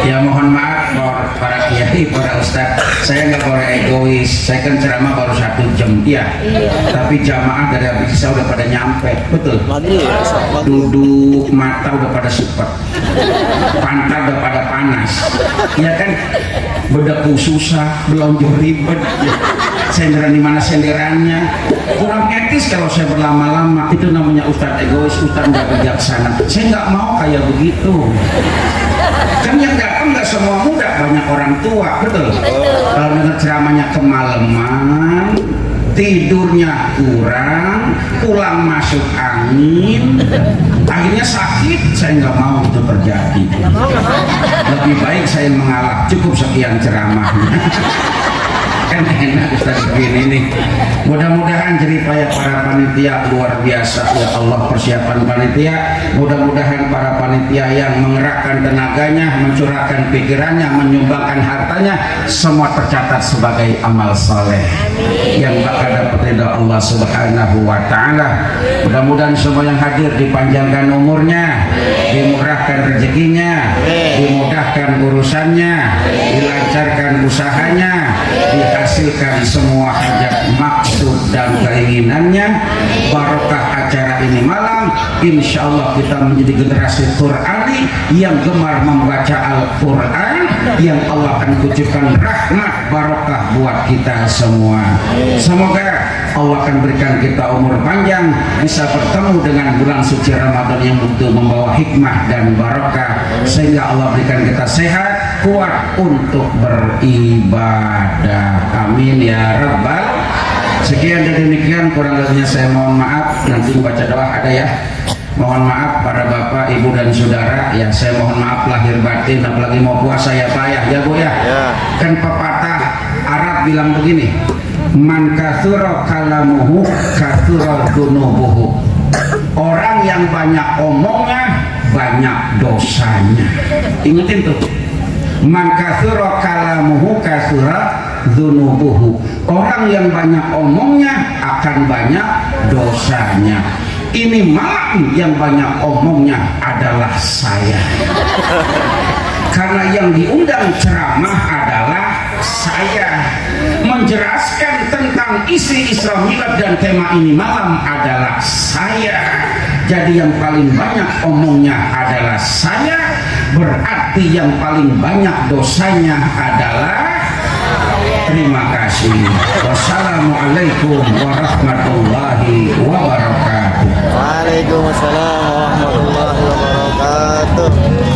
Ya mohon maaf para kiai, para ustadz, saya nggak boleh egois. Saya kan ceramah baru 1 jam ya, tapi jamaah dari habis saya udah pada nyampe, betul. Duduk mata udah pada sepet, pantat udah pada panas, ya kan? Bedaku susah, belanja ribet. Senderan di mana senderannya? Kurang etis kalau saya berlama-lama. Itu namanya ustadz egois, ustadz nggak bijaksana. Saya nggak mau kayak begitu. Kan yang datang nggak semua muda, banyak orang tua, betul. Kalau dengar ceramahnya kemalaman, tidurnya kurang, pulang masuk angin, akhirnya sakit. Saya nggak mau itu terjadi. Lebih baik saya mengalah. Cukup sekian ceramahnya. Kan enak Ustaz begini nih. Mudah-mudahan jeripaya para panitia luar biasa ya Allah, persiapan panitia. Mudah-mudahan para panitia yang mengerahkan tenaganya, mencurahkan pikirannya, menyumbangkan hartanya, semua tercatat sebagai amal saleh yang bakal dapat ridha Allah Subhanahu wa taala. Mudah-mudahan semua yang hadir dipanjangkan umurnya, dimurahkan rezekinya, dimudahkan urusannya, dilancarkan usahanya, dihasilkan semua hajat, maksud dan keinginannya. Barokah acara ini malam, insya Allah kita menjadi generasi Qurani yang gemar membaca Al-Quran, yang Allah akan kucurkan rahmat barokah buat kita semua. Semoga Allah akan berikan kita umur panjang, bisa bertemu dengan bulan suci Ramadan yang betul membawa hikmah dan barokah, sehingga Allah berikan kita sehat, kuat untuk beribadah. Amin ya rabbal. Sekian dan demikian, kurang lebihnya saya mohon maaf. Nanti baca doa ada ya. Mohon maaf para bapak, ibu dan saudara ya, saya mohon maaf lahir batin, apalagi mau puasa ya payah ya bu ya. Kan pepatah Arab bilang begini, man katsura kalamuhu katsura dunubuhu. Orang yang banyak omongnya banyak dosanya. Ingetin tuh, man katsura kalamuhu katsura dunubuhu. Orang yang banyak omongnya akan banyak dosanya. Ini malam yang banyak omongnya adalah saya, karena yang diundang ceramah adalah saya. Menjelaskan tentang isi Isra Mi'raj dan tema ini malam adalah saya. Jadi yang paling banyak omongnya adalah saya, berarti yang paling banyak dosanya adalah. Terima kasih. Wassalamualaikum warahmatullahi wabarakatuh. Waalaikumsalam warahmatullahi wabarakatuh.